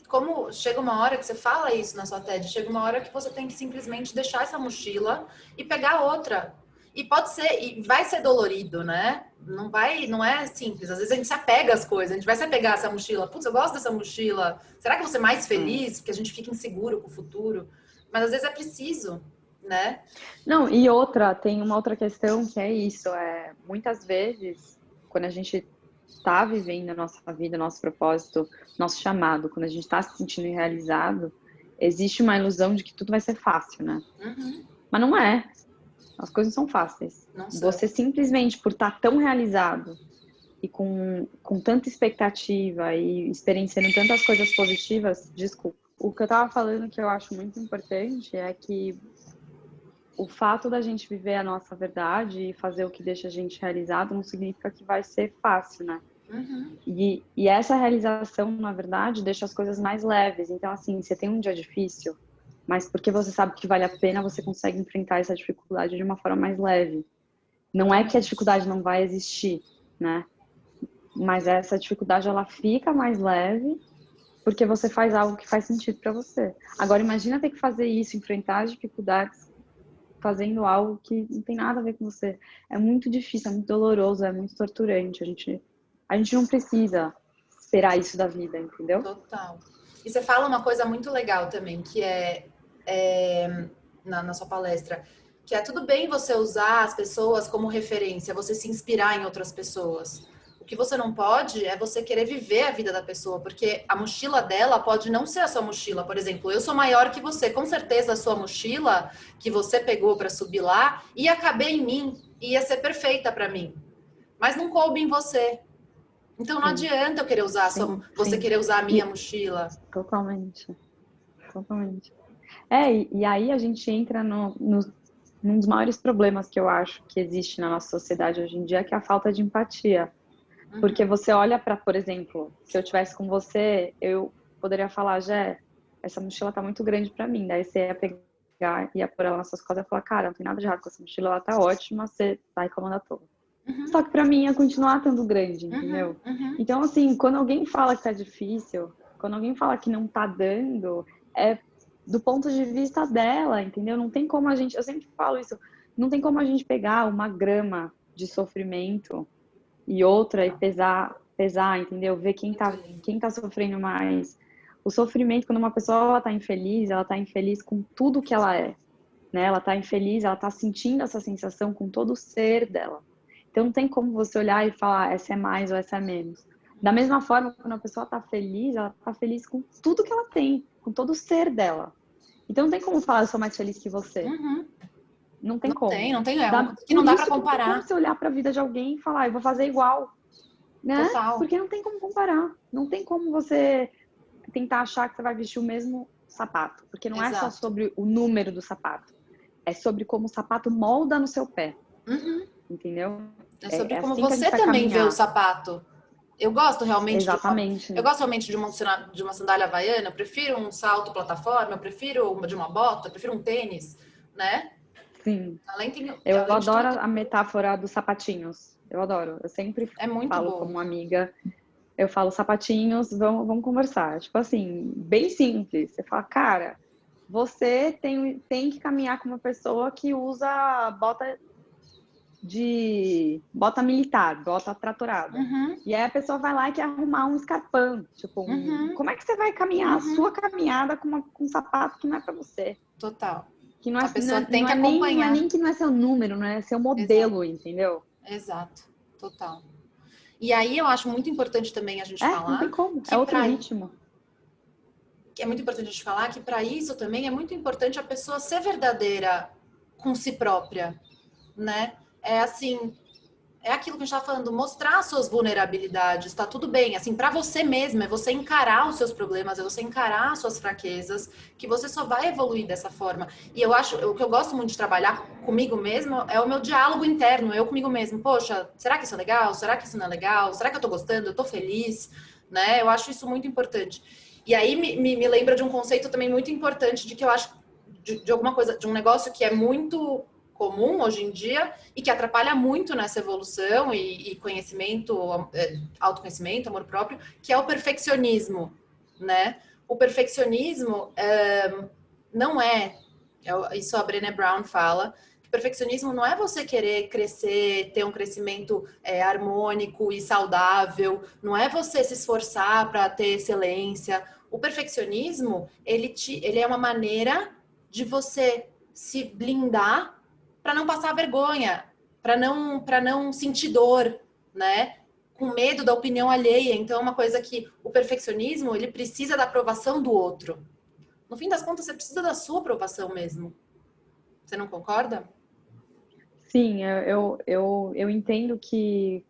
Speaker 1: como chega uma hora que você fala isso na sua TED, chega uma hora que você tem que simplesmente deixar essa mochila e pegar outra. E pode ser, e vai ser dolorido, né? Não é simples. Às vezes a gente se apega às coisas, a gente vai se apegar a essa mochila. Putz, eu gosto dessa mochila. Será que eu vou ser mais feliz? Porque a gente fica inseguro com o futuro. Mas às vezes é preciso, né?
Speaker 2: Não, tem uma outra questão que é isso. Muitas vezes, quando a gente tá vivendo a nossa vida, nosso propósito, nosso chamado, quando a gente tá se sentindo realizado, existe uma ilusão de que tudo vai ser fácil, né?
Speaker 1: Uhum.
Speaker 2: Mas não é. As coisas não são fáceis.
Speaker 1: Não são.
Speaker 2: Você simplesmente por estar tão realizado e com tanta expectativa e experienciando tantas coisas positivas, desculpa. O que eu tava falando que eu acho muito importante é que o fato da gente viver a nossa verdade e fazer o que deixa a gente realizado não significa que vai ser fácil, né?
Speaker 1: Uhum.
Speaker 2: E essa realização, na verdade, deixa as coisas mais leves. Então, assim, você tem um dia difícil, mas porque você sabe que vale a pena, você consegue enfrentar essa dificuldade de uma forma mais leve. Não é que a
Speaker 1: Totalmente.
Speaker 2: dificuldade não vai existir, né? Mas essa dificuldade ela fica mais leve porque você faz algo que faz sentido para você. Agora imagina ter que fazer isso, enfrentar as dificuldades fazendo algo que não tem nada a ver com você. É muito difícil, é muito doloroso, é muito torturante. A gente não precisa esperar isso da vida, entendeu?
Speaker 1: Total. E você fala uma coisa muito legal também, que na sua palestra, que é tudo bem você usar as pessoas como referência, você se inspirar em outras pessoas. O que você não pode é você querer viver a vida da pessoa, porque a mochila dela pode não ser a sua mochila. Por exemplo, eu sou maior que você, com certeza a sua mochila que você pegou para subir lá ia caber em mim, ia ser perfeita para mim, mas não coube em você. Então não
Speaker 2: Sim,
Speaker 1: adianta eu querer usar
Speaker 2: sim,
Speaker 1: você
Speaker 2: sim.
Speaker 1: querer usar a minha
Speaker 2: E
Speaker 1: mochila.
Speaker 2: totalmente, totalmente. E aí a gente entra num dos maiores problemas que eu acho que existe na nossa sociedade hoje em dia, que é a falta de empatia. Porque
Speaker 1: Uhum,
Speaker 2: você olha para, por exemplo, se eu tivesse com você, eu poderia falar: Jé, essa mochila tá muito grande para mim. Daí você ia pegar, ia pôr ela nas suas costas e falar: cara, não tem nada de errado com essa mochila, ela tá ótima, você vai comandar à toa.
Speaker 1: uhum,
Speaker 2: Só que para mim ia continuar estando grande,
Speaker 1: uhum,
Speaker 2: entendeu?
Speaker 1: uhum.
Speaker 2: Então, assim, quando alguém fala que tá difícil, quando alguém fala que não tá dando, é do ponto de vista dela, entendeu? Não tem como a gente, eu sempre falo isso, não tem como a gente pegar uma grama de sofrimento e outra e
Speaker 1: Não,
Speaker 2: pesar, entendeu? Ver
Speaker 1: muito lindo.
Speaker 2: quem tá sofrendo mais. O sofrimento, quando uma pessoa ela tá infeliz com tudo que ela é, né? Ela tá infeliz, ela tá sentindo essa sensação com todo o ser dela. Então não tem como você olhar e falar: essa é mais ou essa é menos. Da mesma forma, quando a pessoa tá feliz, ela tá feliz com tudo que ela tem, com todo o ser dela. Então não tem como falar: eu sou mais feliz que você.
Speaker 1: Uhum.
Speaker 2: Não tem como.
Speaker 1: Não tem, é uma coisa que não
Speaker 2: Por
Speaker 1: dá para
Speaker 2: isso que não tem como
Speaker 1: comparar.
Speaker 2: você olhar para a vida de alguém e falar: eu vou fazer igual, né?
Speaker 1: Total.
Speaker 2: Porque não tem como comparar. Não tem como você tentar achar que você vai vestir o mesmo sapato, porque não é só
Speaker 1: Exato.
Speaker 2: sobre o número do sapato, é sobre como o sapato molda no seu pé,
Speaker 1: Uhum.
Speaker 2: entendeu?
Speaker 1: É sobre
Speaker 2: É
Speaker 1: como
Speaker 2: assim que a gente
Speaker 1: você
Speaker 2: vai
Speaker 1: também vê o
Speaker 2: caminhar.
Speaker 1: sapato.
Speaker 2: Exatamente.
Speaker 1: Eu gosto realmente de uma sandália havaiana, eu prefiro um salto plataforma, eu prefiro uma de uma bota, eu prefiro um tênis, né?
Speaker 2: Sim. Eu
Speaker 1: Além de tudo,
Speaker 2: adoro a metáfora dos sapatinhos. Eu adoro. Eu sempre
Speaker 1: é muito
Speaker 2: falo
Speaker 1: boa.
Speaker 2: como amiga. eu falo, sapatinhos, vamos conversar. Tipo assim, bem simples. Você fala, cara, você tem que caminhar com uma pessoa que usa bota militar, bota tratorada.
Speaker 1: Uhum,
Speaker 2: E aí a pessoa vai lá e quer arrumar um escarpão. Tipo,
Speaker 1: uhum,
Speaker 2: como é que você vai caminhar a
Speaker 1: uhum.
Speaker 2: sua caminhada com um sapato que não é para você?
Speaker 1: Total.
Speaker 2: Que não é,
Speaker 1: A pessoa tem
Speaker 2: não
Speaker 1: que
Speaker 2: é nem, não é
Speaker 1: acompanhar.
Speaker 2: nem que não é seu número, não é seu
Speaker 1: Exato,
Speaker 2: modelo, entendeu?
Speaker 1: exato, total. E aí eu acho muito importante também a gente
Speaker 2: É, não tem
Speaker 1: falar
Speaker 2: como. É
Speaker 1: que
Speaker 2: outro
Speaker 1: para
Speaker 2: ritmo.
Speaker 1: que é muito importante a gente falar que para isso também é muito importante a pessoa ser verdadeira com si própria, né? É assim, é aquilo que a gente está falando, mostrar suas vulnerabilidades, tá tudo bem, assim, para você mesmo, é você encarar os seus problemas, é você encarar as suas fraquezas, que você só vai evoluir dessa forma. E eu acho, o que eu gosto muito de trabalhar comigo mesmo é o meu diálogo interno, eu comigo mesmo. Poxa, será que isso é legal? Será que isso não é legal? Será que eu tô gostando? Eu tô feliz? Né? Eu acho isso muito importante. E aí me lembra de um conceito também muito importante de que eu acho de alguma coisa, de um negócio que é muito comum hoje em dia e que atrapalha muito nessa evolução e conhecimento, autoconhecimento, amor próprio, que é o perfeccionismo, né? O perfeccionismo não isso a Brené Brown fala, que perfeccionismo não é você querer crescer, ter um crescimento harmônico e saudável, não é você se esforçar para ter excelência. O perfeccionismo, ele é uma maneira de você se blindar para não passar vergonha, para não sentir dor, né? Com medo da opinião alheia. Então, é uma coisa que o perfeccionismo, ele precisa da aprovação do outro. No fim das contas, você precisa da sua aprovação mesmo. Você não concorda?
Speaker 2: Sim, eu entendo que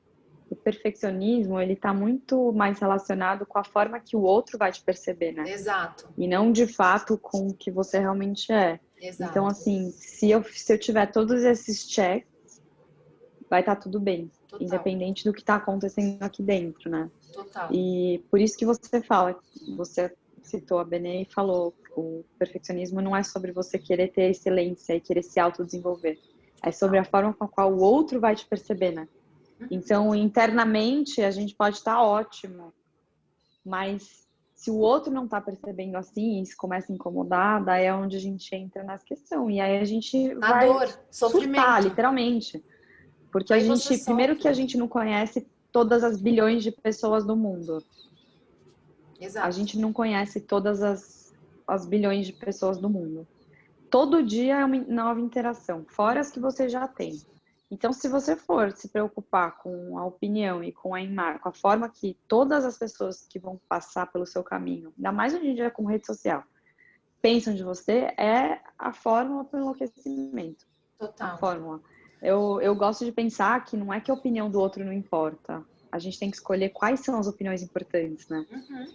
Speaker 2: o perfeccionismo, ele tá muito mais relacionado com a forma que o outro vai te perceber, né?
Speaker 1: Exato,
Speaker 2: E não de fato com o que você realmente é. Então,
Speaker 1: exato.
Speaker 2: assim, se eu tiver todos esses checks, vai estar tudo bem,
Speaker 1: Total,
Speaker 2: independente do que está acontecendo aqui dentro, né?
Speaker 1: total.
Speaker 2: E por isso que você fala, você citou a Benê e falou, o perfeccionismo não é sobre você querer ter excelência e querer se autodesenvolver. É sobre
Speaker 1: Total.
Speaker 2: a forma com a qual o outro vai te perceber, né? Então, internamente, a gente pode estar ótimo, mas se o outro não está percebendo assim, e se começa a incomodar, daí é onde a gente entra nessa questão. E aí a gente
Speaker 1: Na
Speaker 2: vai
Speaker 1: dor,
Speaker 2: surtar,
Speaker 1: sofrimento.
Speaker 2: literalmente. Porque a
Speaker 1: Aí você
Speaker 2: gente, primeiro que
Speaker 1: sofre.
Speaker 2: a gente não conhece todas as bilhões de pessoas do mundo. A
Speaker 1: Exato.
Speaker 2: gente não conhece todas as bilhões de pessoas do mundo. Todo dia é uma nova interação, fora as que você já tem. Então, se você for se preocupar com a opinião e com com a forma que todas as pessoas que vão passar pelo seu caminho, ainda mais hoje em dia com rede social, pensam de você, é a fórmula para o enlouquecimento. A
Speaker 1: Total.
Speaker 2: fórmula. Eu gosto de pensar que não é que a opinião do outro não importa. A gente tem que escolher quais são as opiniões importantes, né?
Speaker 1: Uhum,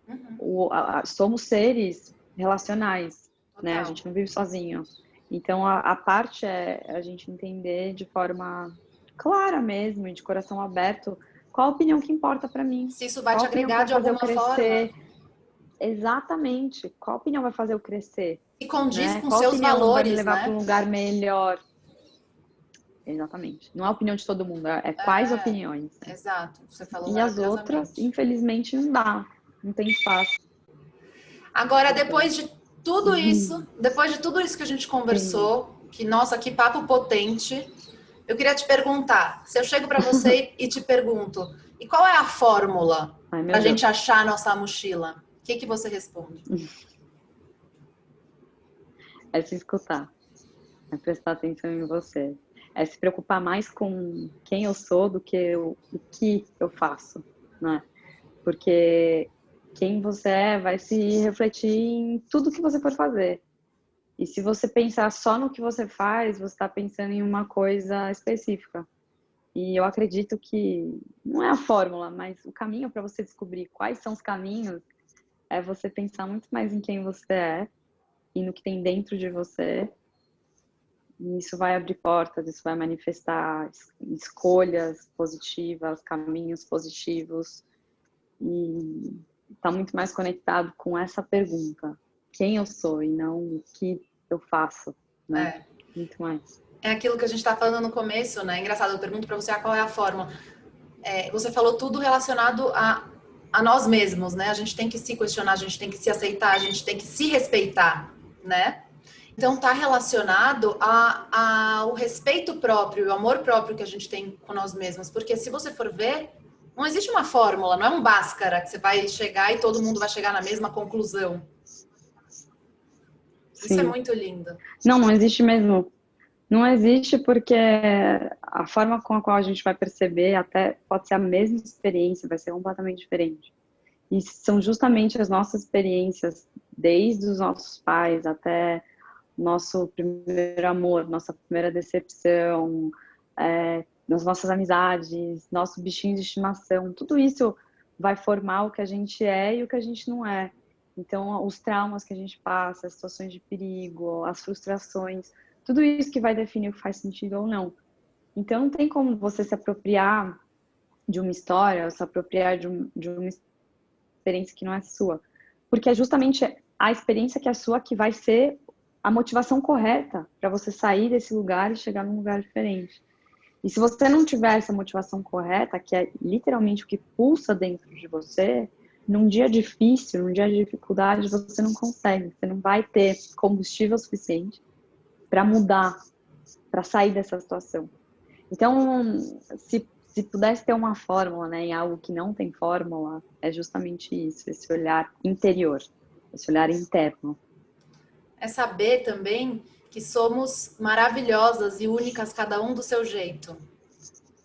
Speaker 1: uhum.
Speaker 2: Somos seres relacionais, né? A
Speaker 1: Total.
Speaker 2: gente não vive sozinho. Então, a parte é a gente entender de forma clara mesmo, e de coração aberto, qual a opinião que importa para mim,
Speaker 1: Se isso vai
Speaker 2: qual
Speaker 1: te
Speaker 2: a opinião que
Speaker 1: agregar
Speaker 2: vai
Speaker 1: de
Speaker 2: fazer eu
Speaker 1: alguma forma,
Speaker 2: crescer, exatamente, qual a opinião vai fazer eu crescer,
Speaker 1: se condiz
Speaker 2: né?
Speaker 1: com
Speaker 2: Qual
Speaker 1: seus
Speaker 2: opinião vai me
Speaker 1: valores,
Speaker 2: levar para
Speaker 1: né?
Speaker 2: um lugar melhor. Exatamente. Não é a opinião de todo mundo, é quais
Speaker 1: É,
Speaker 2: opiniões, né?
Speaker 1: exato. Você falou
Speaker 2: E as outras,
Speaker 1: maravilhosamente.
Speaker 2: infelizmente, não dá, não tem espaço.
Speaker 1: Agora,
Speaker 2: Então,
Speaker 1: depois de tudo isso que a gente
Speaker 2: sim.
Speaker 1: conversou, que nossa, que papo potente, eu queria te perguntar, se eu chego para você e te pergunto, e qual é a fórmula
Speaker 2: Ai,
Speaker 1: para
Speaker 2: meu
Speaker 1: a
Speaker 2: Deus.
Speaker 1: gente achar a nossa mochila? O que que você responde?
Speaker 2: É se escutar, é prestar atenção em você, é se preocupar mais com quem eu sou do que o que eu faço, né? Porque quem você é vai se refletir em tudo que você for fazer. E se você pensar só no que você faz, você está pensando em uma coisa específica. E eu acredito que não é a fórmula, mas o caminho para você descobrir quais são os caminhos é você pensar muito mais em quem você é e no que tem dentro de você. E isso vai abrir portas, isso vai manifestar escolhas positivas, caminhos positivos. E está muito mais conectado com essa pergunta: quem eu sou e não o que eu faço, né?
Speaker 1: É,
Speaker 2: Muito mais.
Speaker 1: é aquilo que a gente está falando no começo, né? Engraçado, eu pergunto para você qual é a fórmula. Você falou tudo relacionado a a nós mesmos, né? A gente tem que se questionar, a gente tem que se aceitar, a gente tem que se respeitar, né? Então tá relacionado ao respeito próprio, o amor próprio que a gente tem com nós mesmos, porque se você for ver, não existe uma fórmula, não é um Bhaskara que você vai chegar e todo mundo vai chegar na mesma conclusão. Sim. Isso é muito lindo.
Speaker 2: Não existe mesmo. Não existe porque a forma com a qual a gente vai perceber até pode ser a mesma experiência, vai ser completamente diferente. E são justamente as nossas experiências, desde os nossos pais até nosso primeiro amor, nossa primeira decepção, nas nossas amizades, nosso bichinho de estimação, tudo isso vai formar o que a gente é e o que a gente não é. Então, os traumas que a gente passa, as situações de perigo, as frustrações, tudo isso que vai definir o que faz sentido ou não. Então, não tem como você se apropriar de uma história, ou se apropriar de uma experiência que não é sua. Porque é justamente a experiência que é sua que vai ser a motivação correta para você sair desse lugar e chegar num lugar diferente. E se você não tiver essa motivação correta, que é literalmente o que pulsa dentro de você, num dia difícil, num dia de dificuldade, você não consegue. Você não vai ter combustível suficiente para mudar, para sair dessa situação. Então, se pudesse ter uma fórmula, né, em algo que não tem fórmula, é justamente isso, esse olhar interior, esse olhar interno.
Speaker 1: É saber também que somos maravilhosas e únicas, cada um do seu jeito.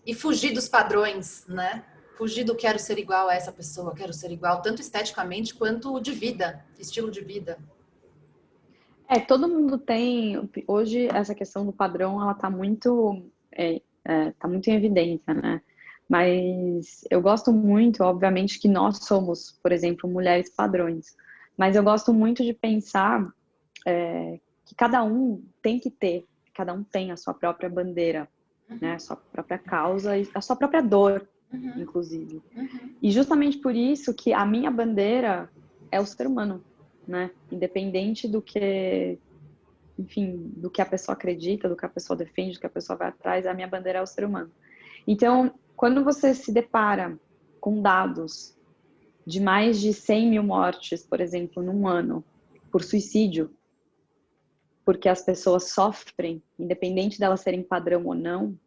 Speaker 1: E fugir dos padrões, né? Fugir do quero ser igual a essa pessoa, quero ser igual, tanto esteticamente quanto de vida, estilo de vida.
Speaker 2: Todo mundo tem, hoje essa questão do padrão, ela tá muito em evidência, né? Mas eu gosto muito, obviamente, que nós somos, por exemplo, mulheres padrões. Mas eu gosto muito de pensar que cada um tem a sua própria bandeira, né? A sua própria causa e a sua própria dor, inclusive. E justamente por isso que a minha bandeira é o ser humano, né? Independente do que, enfim, do que a pessoa acredita, do que a pessoa defende, do que a pessoa vai atrás, a minha bandeira é o ser humano. Então, quando você se depara com dados de mais de 100 mil mortes, por exemplo, num ano, por suicídio, porque as pessoas sofrem, independente delas serem padrão ou não,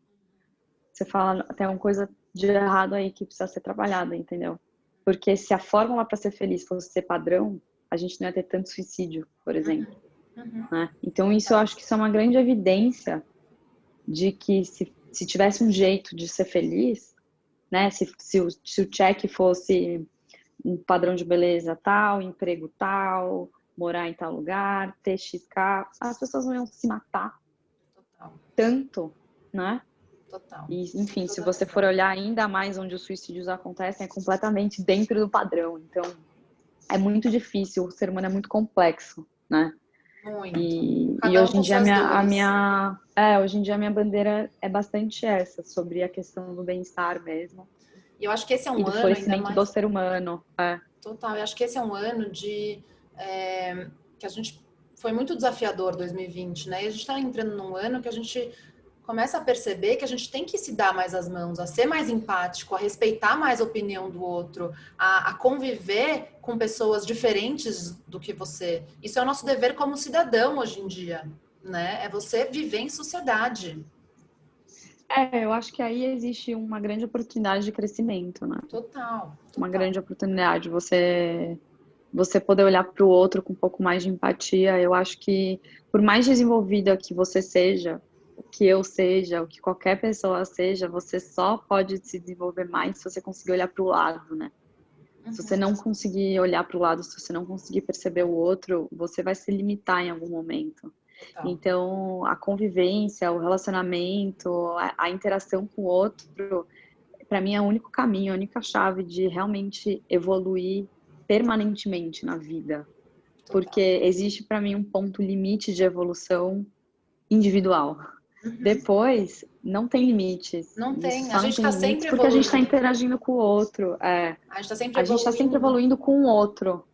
Speaker 2: você fala, tem uma coisa de errado aí que precisa ser trabalhada, entendeu? Porque se a fórmula para ser feliz fosse ser padrão, a gente não ia ter tanto suicídio, por exemplo. Né? Então, isso eu acho que isso é uma grande evidência de que se tivesse um jeito de ser feliz, né? Se o check fosse um padrão de beleza tal, emprego tal, morar em tal lugar, ter XK, as pessoas não iam se matar tanto, né?
Speaker 1: Total.
Speaker 2: E, enfim, se você for olhar ainda mais onde os suicídios acontecem, é completamente dentro do padrão. Então, é muito difícil, o ser humano é muito complexo, né?
Speaker 1: Muito.
Speaker 2: E hoje em dia hoje em dia a minha bandeira é bastante essa, sobre a questão do bem-estar mesmo.
Speaker 1: E eu acho que esse é um
Speaker 2: e do
Speaker 1: ano
Speaker 2: florescimento
Speaker 1: ainda mais...
Speaker 2: do ser humano.
Speaker 1: Total, eu acho que esse é um ano que a gente foi muito desafiador 2020, né? E a gente está entrando num ano que a gente começa a perceber que a gente tem que se dar mais as mãos, a ser mais empático, a respeitar mais a opinião do outro, a conviver com pessoas diferentes do que você. Isso é o nosso dever como cidadão hoje em dia, né? É você viver em sociedade.
Speaker 2: Eu acho que aí existe uma grande oportunidade de crescimento, né?
Speaker 1: Total.
Speaker 2: Uma grande oportunidade, você poder olhar para o outro com um pouco mais de empatia. Eu acho que, por mais desenvolvida que você seja, o que eu seja, o que qualquer pessoa seja, você só pode se desenvolver mais se você conseguir olhar para o lado, né? Se você não conseguir olhar para o lado, se você não conseguir perceber o outro, você vai se limitar em algum momento. Então, a convivência, o relacionamento, a interação com o outro, para mim é o único caminho, a única chave de realmente evoluir permanentemente na vida. Porque existe para mim um ponto limite de evolução individual. Depois, não tem limites.
Speaker 1: Não tem.
Speaker 2: Só
Speaker 1: A gente está sempre
Speaker 2: porque a gente está
Speaker 1: evoluindo.
Speaker 2: interagindo com o outro.
Speaker 1: A gente está
Speaker 2: sempre evoluindo com o outro.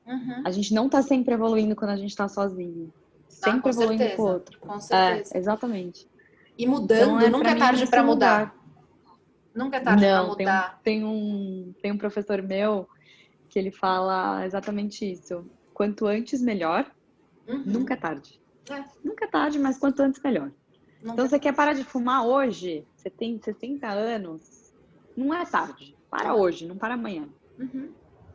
Speaker 2: A gente não está sempre evoluindo quando a gente está sozinho. Sempre evoluindo com o outro.
Speaker 1: Com certeza.
Speaker 2: Exatamente.
Speaker 1: E mudando,
Speaker 2: então,
Speaker 1: nunca é tarde para mudar. Nunca é tarde para mudar.
Speaker 2: Tem um professor meu que ele fala exatamente isso. Quanto antes, melhor. Nunca é tarde. Nunca é tarde, mas quanto antes, melhor. Então, você quer parar de fumar hoje? Você tem 60 anos? Não é tarde. Para hoje, não para amanhã.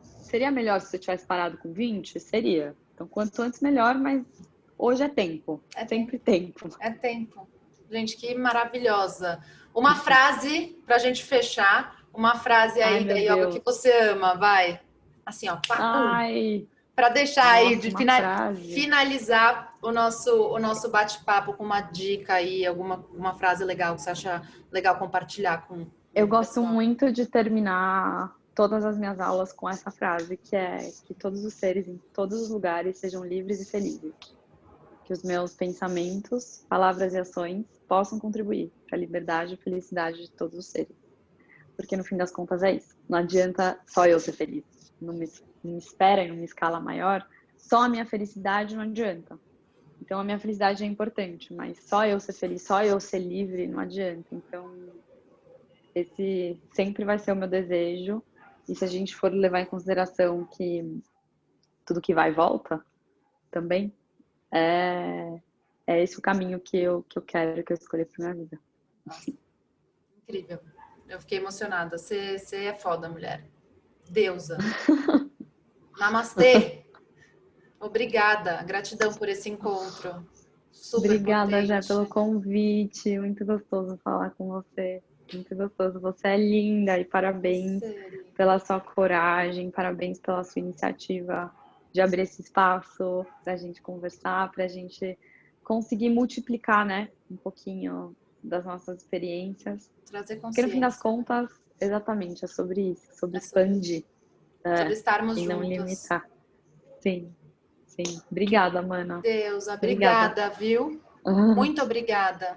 Speaker 2: Seria melhor se você tivesse parado com 20? Seria. Então, quanto antes, melhor, mas hoje é tempo. Sempre tempo.
Speaker 1: É tempo. Gente, que maravilhosa. Uma frase pra gente fechar. Uma frase aí da yoga que você ama, vai. Assim, ó. Para deixar aí, de finalizar o nosso bate-papo com uma dica aí, uma frase legal que você acha legal compartilhar com
Speaker 2: Eu gosto muito de terminar todas as minhas aulas com essa frase, que é que todos os seres em todos os lugares sejam livres e felizes. Que os meus pensamentos, palavras e ações possam contribuir para a liberdade e felicidade de todos os seres. Porque no fim das contas é isso. Não adianta só eu ser feliz. Não me espera em uma escala maior, só a minha felicidade não adianta. Então a minha felicidade é importante, mas só eu ser feliz, só eu ser livre não adianta. Então esse sempre vai ser o meu desejo. E se a gente for levar em consideração que tudo que vai e volta também, é esse o caminho que eu quero, que eu escolhi para minha vida.
Speaker 1: Nossa, incrível. Eu fiquei emocionada. Você é foda, mulher. Deusa. Namastê. Obrigada. Gratidão por esse encontro. Super
Speaker 2: Obrigada, Jé, pelo convite. Muito gostoso falar com você. Muito gostoso. Você é linda e parabéns pela sua coragem, parabéns pela sua iniciativa de abrir esse espaço para a gente conversar, para a gente conseguir multiplicar, né, um pouquinho das nossas experiências.
Speaker 1: Trazer consciência.
Speaker 2: Porque no fim das contas, exatamente, é sobre isso, sobre expandir.
Speaker 1: Sobre estarmos
Speaker 2: e
Speaker 1: juntos.
Speaker 2: não limitar. Sim. Sim. Obrigada, Mana.
Speaker 1: Deusa, obrigada, viu? Muito obrigada.